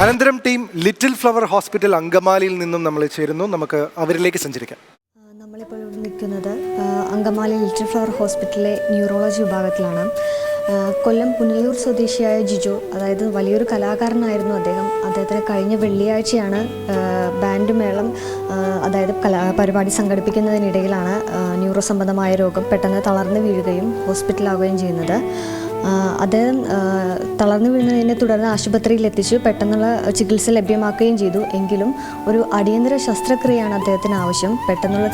അനന്തരം team little flower hospital അങ്കമാലിയിൽ നിന്നും നമ്മൾ ചേരുന്നു. നമുക്ക് അവരിലേക്ക് സഞ്ചരിക്കാം. നമ്മളിപ്പോൾ നിൽക്കുന്നത് അങ്കമാലി ലിറ്റിൽ ഫ്ലവർ ഹോസ്പിറ്റലിലെ ന്യൂറോളജി വിഭാഗത്തിലാണ്. കൊല്ലം പുനലൂർ സ്വദേശിയായ ജിജോ, അതായത് വലിയൊരു കലാകാരനായിരുന്നു അദ്ദേഹത്തിന് കഴിഞ്ഞ വെള്ളിയാഴ്ചയാണ് ബാൻഡ് മേളം, അതായത് പരിപാടി സംഘടിപ്പിക്കുന്നതിനിടയിലാണ് ന്യൂറോ സംബന്ധമായ രോഗം പെട്ടെന്ന് തളർന്നു വീഴുകയും ഹോസ്പിറ്റലാവുകയും ചെയ്യുന്നത്. അദ്ദേഹം തളർന്നു വീഴുന്നതിനെ തുടർന്ന് ആശുപത്രിയിൽ എത്തിച്ചു പെട്ടെന്നുള്ള ചികിത്സ ലഭ്യമാക്കുകയും ചെയ്തു. എങ്കിലും ഒരു അടിയന്തര ശസ്ത്രക്രിയയാണ് അദ്ദേഹത്തിന് ആവശ്യം. പെട്ടെന്നുള്ള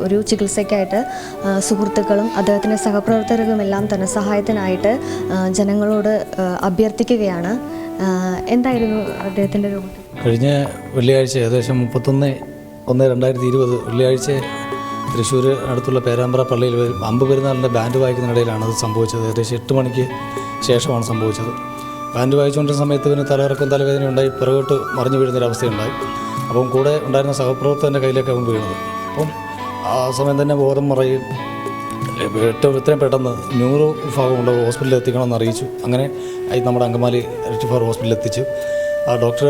ഒരു ചികിത്സയ്ക്കായിട്ട് സുഹൃത്തുക്കളും അദ്ദേഹത്തിൻ്റെ സഹപ്രവർത്തകരുമെല്ലാം ധനസഹായത്തിനായിട്ട് ജനങ്ങളോട് അഭ്യർത്ഥിക്കുകയാണ്. എന്തായിരുന്നു അദ്ദേഹത്തിൻ്റെ രോഗം? കഴിഞ്ഞ വെള്ളിയാഴ്ച ഏകദേശം 31/1/2020 വെള്ളിയാഴ്ച തൃശ്ശൂർ അടുത്തുള്ള പേരാമ്പ്ര പള്ളിയിൽ അമ്പ് പെരുന്നാളിൻ്റെ ബാൻഡ് വായിക്കുന്നതിനിടയിലാണ് അത് സംഭവിച്ചത്. ഏകദേശം 8 മണിക്ക് ശേഷമാണ് സംഭവിച്ചത്. ബാൻഡ് വായിച്ചുകൊണ്ടിരുന്ന സമയത്ത് പിന്നെ തലയിറക്കം തലവേദന ഉണ്ടായി പുറകോട്ട് മറിഞ്ഞു വീഴുന്നൊരവസ്ഥയുണ്ടായി. അപ്പം കൂടെ ഉണ്ടായിരുന്ന സഹപ്രവർത്തകൻ്റെ കയ്യിലേക്ക് അവൻ വീണത്. അപ്പം ആ സമയം തന്നെ ബോധം മറയും എത്രയും പെട്ടെന്ന് ന്യൂറോ വിഭാഗമുള്ള ഹോസ്പിറ്റലിൽ എത്തിക്കണമെന്ന് അറിയിച്ചു. അങ്ങനെ നമ്മുടെ അങ്കമാലി ലിറ്റിൽ ഫ്ലവർ ഹോസ്പിറ്റലിൽ എത്തിച്ചു. ആ ഡോക്ടർ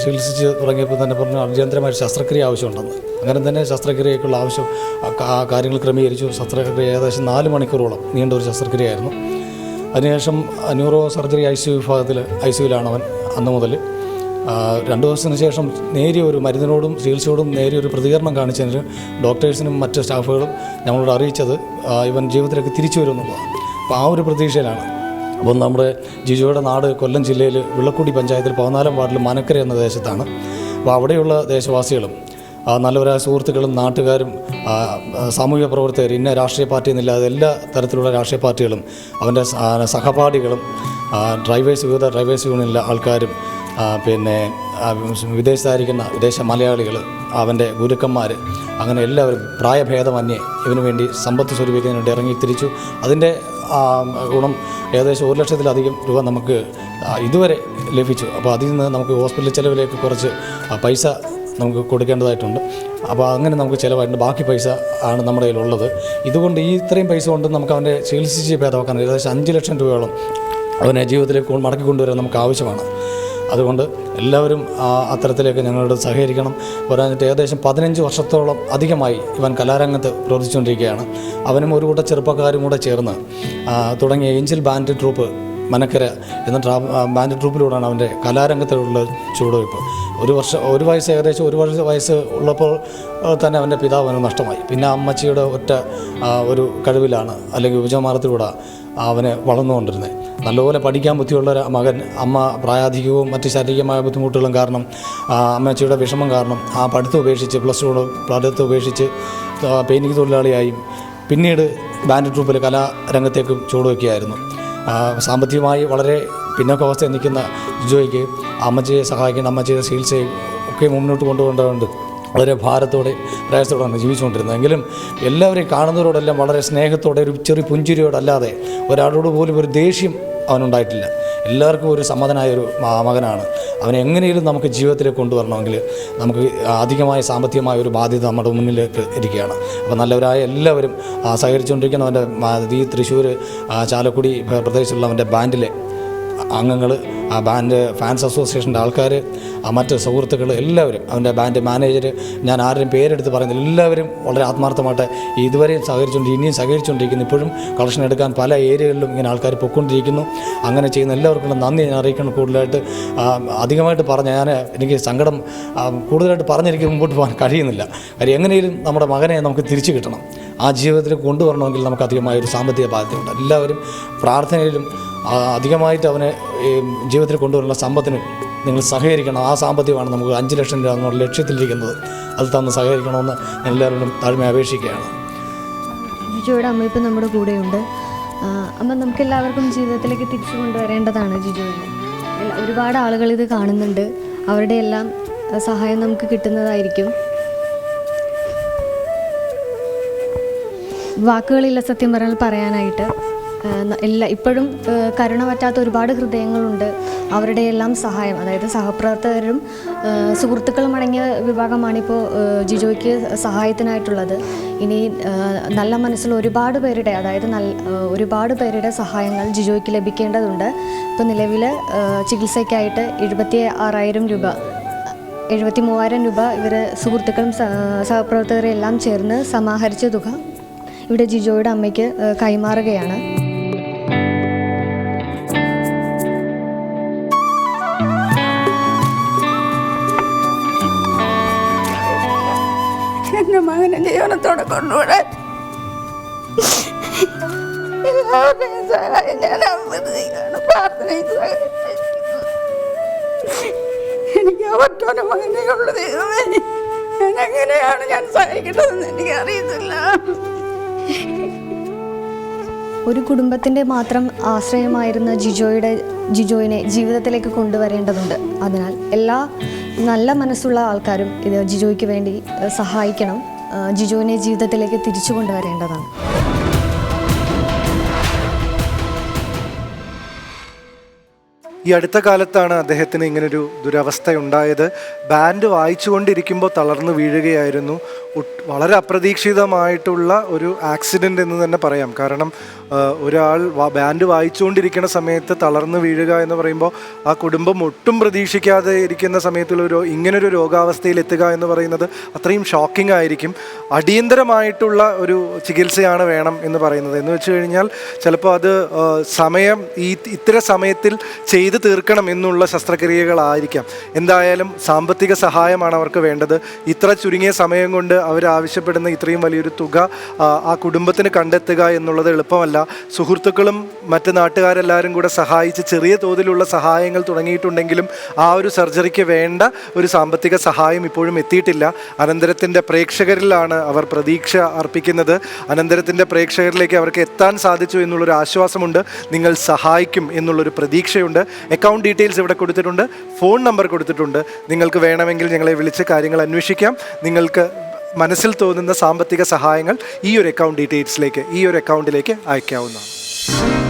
ചികിത്സിച്ച് തുടങ്ങിയപ്പോൾ തന്നെ പറഞ്ഞു അടിയന്തരമായ ശസ്ത്രക്രിയ ആവശ്യമുണ്ടെന്ന്. അങ്ങനെ തന്നെ ശസ്ത്രക്രിയയ്ക്കുള്ള ആവശ്യം കാര്യങ്ങൾ ക്രമീകരിച്ചു. ശസ്ത്രക്രിയ ഏകദേശം 4 മണിക്കൂറോളം നീണ്ട ഒരു ശസ്ത്രക്രിയയായിരുന്നു. അതിനുശേഷം ന്യൂറോ സർജറി ഐസിയുവിലാണ് അവൻ അന്ന് മുതൽ. 2 ദിവസത്തിന് ശേഷം നേരിയ ഒരു മരുന്നിനോടും ചികിത്സയോടും നേരിയ ഒരു പ്രതികരണം കാണിച്ചതിന് ഡോക്ടേഴ്സിനും മറ്റ് സ്റ്റാഫുകളും ഞങ്ങളോട് അറിയിച്ചത് ഇവൻ ജീവിതത്തിലേക്ക് തിരിച്ചു വരുമെന്നുള്ളതാണ്. അപ്പോൾ ആ ഒരു പ്രതീക്ഷയിലാണ്. അപ്പം നമ്മുടെ ജിജോയുടെ നാട് കൊല്ലം ജില്ലയിൽ വിളക്കുടി പഞ്ചായത്തിൽ 14-ാം വാർഡിൽ മനക്കര എന്ന ദേശത്താണ്. അപ്പോൾ അവിടെയുള്ള ദേശവാസികളും നല്ലവരായ സുഹൃത്തുക്കളും നാട്ടുകാരും സാമൂഹിക പ്രവർത്തകർ, ഇന്ന രാഷ്ട്രീയ പാർട്ടി എന്നില്ലാതെ എല്ലാ തരത്തിലുള്ള രാഷ്ട്രീയ പാർട്ടികളും അവൻ്റെ സഹപാഠികളും വിവിധ ഡ്രൈവേഴ്സ് യൂണിയനിലെ ആൾക്കാരും പിന്നെ വിദേശത്തായിരിക്കുന്ന വിദേശ മലയാളികൾ, അവൻ്റെ ഗുരുക്കന്മാർ, അങ്ങനെ എല്ലാവരും പ്രായഭേദമന്യേ ഇവന് വേണ്ടി സമ്പത്ത് സ്വരൂപിക്കുന്നതിന് വേണ്ടി ഇറങ്ങി തിരിച്ചു. അതിൻ്റെ ഗുണം ഏകദേശം 1 ലക്ഷത്തിലധികം രൂപ നമുക്ക് ഇതുവരെ ലഭിച്ചു. അപ്പോൾ അതിൽ നിന്ന് നമുക്ക് ഹോസ്പിറ്റൽ ചിലവിലേക്ക് കുറച്ച് പൈസ നമുക്ക് കൊടുക്കേണ്ടതായിട്ടുണ്ട്. അപ്പോൾ അങ്ങനെ നമുക്ക് ചിലവായിട്ടുണ്ട്. ബാക്കി പൈസ ആണ് നമ്മുടെ കയ്യിലുള്ളത്. ഇതുകൊണ്ട് ഇത്രയും പൈസ കൊണ്ട് നമുക്ക് അവൻ്റെ ചികിത്സിച്ച് ഭേദമാക്കാൻ ഏകദേശം 5 ലക്ഷം രൂപയോളം അവനെ ജീവിതത്തിലേക്ക് മടക്കി കൊണ്ടുവരാൻ നമുക്ക് ആവശ്യമാണ്. അതുകൊണ്ട് എല്ലാവരും അത്തരത്തിലേക്ക് ഞങ്ങളോട് സഹകരിക്കണം. പോരാഞ്ഞിട്ട് ഏകദേശം 15 വർഷത്തോളം അധികമായി ഇവൻ കലാരംഗത്ത് പ്രവർത്തിച്ചുകൊണ്ടിരിക്കുകയാണ്. അവനും ഒരു കൂട്ടം ചെറുപ്പക്കാരും കൂടെ ചേർന്ന് തുടങ്ങിയ ഏഞ്ചൽ ബാൻഡ് ട്രൂപ്പ് മനക്കര എന്ന ബാൻഡ് ട്രൂപ്പിലൂടെയാണ് അവൻ്റെ കലാരംഗത്തിലുള്ള ചുവടുവയ്പ്പ്. ഒരു വയസ്സ് ഏകദേശം 1 വയസ്സ് ഉള്ളപ്പോൾ തന്നെ അവൻ്റെ പിതാവ് അവന് നഷ്ടമായി. പിന്നെ അമ്മച്ചിയുടെ ഒറ്റ ഒരു കഴിവിലാണ് അല്ലെങ്കിൽ ഉപജമാനത്തിലൂടെ അവന് വളർന്നുകൊണ്ടിരുന്നത്. നല്ലപോലെ പഠിക്കാൻ ബുദ്ധിയുള്ള മകൻ, അമ്മ പ്രായാധികവും മറ്റ് ശാരീരികമായ ബുദ്ധിമുട്ടുകളും കാരണം, അമ്മച്ചിയുടെ വിഷമം കാരണം പഠിത്തം ഉപേക്ഷിച്ച് പഠിത്തം ഉപേക്ഷിച്ച് പെയിൻറ്റിങ് തൊഴിലാളിയായും പിന്നീട് ബാൻഡ് ട്രൂപ്പിൽ കലാരംഗത്തേക്കും ചുവടുവയ്ക്കുകയായിരുന്നു. സാമ്പത്തികമായി വളരെ പിന്നോക്കാവസ്ഥയിൽ നിൽക്കുന്ന ജിജോയ്ക്ക് അമ്മച്ചിയെ സഹായിക്കുന്ന അമ്മച്ചിയുടെ ചികിത്സയും ഒക്കെ മുന്നോട്ട് കൊണ്ടുപോകേണ്ടതുണ്ട്. വളരെ ഭാരത്തോടെ പ്രയാസത്തോടെയാണ് ജീവിച്ചുകൊണ്ടിരുന്നത്. എങ്കിലും എല്ലാവരെയും കാണുന്നവരോടെല്ലാം വളരെ സ്നേഹത്തോടെ ഒരു ചെറിയ പുഞ്ചിരിയോടല്ലാതെ ഒരാളോട് പോലും ഒരു ദേഷ്യം അവനുണ്ടായിട്ടില്ല. എല്ലാവർക്കും ഒരു സമ്മതനായ ഒരു മകനാണ്. അവനെ എങ്ങനെയും നമുക്ക് ജീവിതത്തിലേക്ക് കൊണ്ടുവരണമെങ്കിൽ നമുക്ക് അധികമായ സാമ്പത്തികമായ ഒരു ബാധ്യത നമ്മുടെ മുന്നിലേക്ക് ഇരിക്കുകയാണ്. അപ്പോൾ നല്ലവരായ എല്ലാവരും സഹകരിച്ചുകൊണ്ടിരിക്കുന്ന അവൻ്റെ ഈ തൃശ്ശൂർ ചാലക്കുടി പ്രദേശത്തുള്ള അവൻ്റെ ബാൻഡിലെ അംഗങ്ങൾ, ബാൻഡ് ഫാൻസ് അസോസിയേഷൻ്റെ ആൾക്കാർ, മറ്റ് സുഹൃത്തുക്കൾ എല്ലാവരും, അവൻ്റെ ബാൻഡ് മാനേജർ, ഞാൻ ആരുടെയും പേരെടുത്ത് പറയുന്നില്ല, എല്ലാവരും വളരെ ആത്മാർത്ഥമായിട്ട് ഇതുവരെയും ഇനിയും സഹകരിച്ചുകൊണ്ടിരിക്കുന്നു. ഇപ്പോഴും കളക്ഷൻ എടുക്കാൻ പല ഏരിയകളിലും ഇങ്ങനെ ആൾക്കാർ പൊയ്ക്കൊണ്ടിരിക്കുന്നു. അങ്ങനെ ചെയ്യുന്ന എല്ലാവർക്കും നന്ദി ഞാൻ അറിയിക്കണം. കൂടുതലായിട്ട് അധികമായിട്ട് എനിക്ക് സങ്കടം കൂടുതലായിട്ട് പറഞ്ഞെനിക്ക് മുമ്പോട്ട് പോകാൻ കഴിയുന്നില്ല. കാര്യം എങ്ങനെയും നമ്മുടെ മകനെ നമുക്ക് തിരിച്ചു കിട്ടണം. ആ ജീവിതത്തിൽ കൊണ്ടുവരണമെങ്കിൽ നമുക്ക് അധികമായൊരു സാമ്പത്തിക ബാധ്യതയുണ്ട്. എല്ലാവരും പ്രാർത്ഥനയിലും അധികമായിട്ട് അവനെ ജീവിതത്തിൽ കൊണ്ടുവരുന്ന സമ്പത്തിന് നിങ്ങൾ സഹകരിക്കണം. ആ സാമ്പത്തികമാണ് നമുക്ക് 5 ലക്ഷം രൂപ എന്നുള്ള ലക്ഷ്യത്തിലിരിക്കുന്നത്. അത് തന്ന് സഹകരിക്കണമെന്ന് എല്ലാവരോടും താഴ്മ അപേക്ഷിക്കുകയാണ്. ജിജോയുടെ അമ്മ ഇപ്പം നമ്മുടെ കൂടെയുണ്ട്. അമ്മ, നമുക്കെല്ലാവർക്കും ജീവിതത്തിലേക്ക് തിരിച്ചു കൊണ്ടുവരേണ്ടതാണ് ജിജോയെ. ഒരുപാട് ആളുകൾ ഇത് കാണുന്നുണ്ട്. അവരുടെ എല്ലാം സഹായം നമുക്ക് കിട്ടുന്നതായിരിക്കും. വാക്കുകളില്ല സത്യം പറയാനായിട്ട്. ഇപ്പോഴും കരുണ പറ്റാത്ത ഒരുപാട് ഹൃദയങ്ങളുണ്ട്. അവരുടെ എല്ലാം സഹായം, അതായത് സഹപ്രവർത്തകരും സുഹൃത്തുക്കളും അടങ്ങിയ വിഭാഗമാണിപ്പോൾ ജിജോയ്ക്ക് സഹായത്തിനായിട്ടുള്ളത്. ഇനി നല്ല മനസ്സുള്ള ഒരുപാട് പേരുടെ, അതായത് ഒരുപാട് പേരുടെ സഹായങ്ങൾ ജിജോയ്ക്ക് ലഭിക്കേണ്ടതുണ്ട്. ഇപ്പോൾ നിലവിൽ ചികിത്സയ്ക്കായിട്ട് 76,000 രൂപ, 73,000 രൂപ ഇവർ സുഹൃത്തുക്കളും സഹപ്രവർത്തകരും എല്ലാം ചേർന്ന് സമാഹരിച്ച തുക ഇവിടെ ജിജോയുടെ അമ്മയ്ക്ക് കൈമാറുകയാണ്. എൻ്റെ മകനെ ജീവനത്തോടെ കൊണ്ടുപോകാൻ എല്ലാവരുടെയും സഹായം ഞാൻ അഭ്യർത്ഥിക്കുകയാണ്, പ്രാർത്ഥനയും സഹായിക്കുന്നു. എനിക്ക് ഒറ്റൊരു മകനെ ഉള്ള ദൈവമേ, ഞാൻ എങ്ങനെയാണ് ഞാൻ സഹായിക്കേണ്ടതെന്ന് എനിക്ക് അറിയത്തില്ല. ഒരു കുടുംബത്തിൻ്റെ മാത്രം ആശ്രയമായിരുന്ന ജിജോയിനെ ജീവിതത്തിലേക്ക് കൊണ്ടുവരേണ്ടതുണ്ട്. അതിനാൽ എല്ലാ നല്ല മനസ്സുള്ള ആൾക്കാരും ഇത് ജിജോയ്ക്ക് വേണ്ടി സഹായിക്കണം. ജിജോയിനെ ജീവിതത്തിലേക്ക് തിരിച്ചു കൊണ്ടുവരേണ്ടതാണ്. ഈ അടുത്ത കാലത്താണ് അദ്ദേഹത്തിന് ഇങ്ങനൊരു ദുരവസ്ഥ ഉണ്ടായത്. ബാൻഡ് വായിച്ചുകൊണ്ടിരിക്കുമ്പോൾ തളർന്നു വീഴുകയായിരുന്നു. വളരെ അപ്രതീക്ഷിതമായിട്ടുള്ള ഒരു ആക്സിഡൻ്റ് എന്ന് തന്നെ പറയാം. കാരണം ഒരാൾ ബാൻഡ് വായിച്ചുകൊണ്ടിരിക്കുന്ന സമയത്ത് തളർന്നു വീഴുക എന്ന് പറയുമ്പോൾ ആ കുടുംബം ഒട്ടും പ്രതീക്ഷിക്കാതെ ഇരിക്കുന്ന സമയത്തുള്ളൊരു ഇങ്ങനൊരു രോഗാവസ്ഥയിൽ എത്തുക എന്ന് പറയുന്നത് അത്രയും ഷോക്കിംഗ് ആയിരിക്കും. അടിയന്തരമായിട്ടുള്ള ഒരു ചികിത്സയാണ് വേണം എന്ന് പറയുന്നത്. എന്ന് വെച്ച് കഴിഞ്ഞാൽ ചിലപ്പോൾ അത് ഇത്തര സമയത്തിൽ ചെയ്തു തീർക്കണം എന്നുള്ള ശസ്ത്രക്രിയകളായിരിക്കാം. എന്തായാലും സാമ്പത്തിക സഹായമാണ് അവർക്ക് വേണ്ടത്. ഇത്ര ചുരുങ്ങിയ സമയം കൊണ്ട് അവർ ആവശ്യപ്പെടുന്ന ഇത്രയും വലിയൊരു തുക ആ കുടുംബത്തിന് കണ്ടെത്തുക എന്നുള്ളത് എളുപ്പമല്ല. സുഹൃത്തുക്കളും മറ്റ് നാട്ടുകാരെല്ലാവരും കൂടെ സഹായിച്ച് ചെറിയ തോതിലുള്ള സഹായങ്ങൾ തുടങ്ങിയിട്ടുണ്ടെങ്കിലും ആ ഒരു സർജറിക്ക് വേണ്ട ഒരു സാമ്പത്തിക സഹായം ഇപ്പോഴും എത്തിയിട്ടില്ല. അനന്തരത്തിൻ്റെ പ്രേക്ഷകരിലാണ് അവർ പ്രതീക്ഷ അർപ്പിക്കുന്നത്. അനന്തരത്തിൻ്റെ പ്രേക്ഷകരിലേക്ക് അവർക്ക് എത്താൻ സാധിച്ചു എന്നുള്ളൊരു ആശ്വാസമുണ്ട്. നിങ്ങൾ സഹായിക്കും എന്നുള്ളൊരു പ്രതീക്ഷയുണ്ട്. അക്കൗണ്ട് ഡീറ്റെയിൽസ് ഇവിടെ കൊടുത്തിട്ടുണ്ട്, ഫോൺ നമ്പർ കൊടുത്തിട്ടുണ്ട്. നിങ്ങൾക്ക് വേണമെങ്കിൽ ഞങ്ങളെ വിളിച്ച് കാര്യങ്ങൾ അന്വേഷിക്കാം. നിങ്ങൾക്ക് മനസ്സിൽ തോന്നുന്ന സാമ്പത്തിക സഹായങ്ങൾ ഈ ഒരു അക്കൗണ്ടിലേക്ക് അയക്കാവുന്നതാണ്.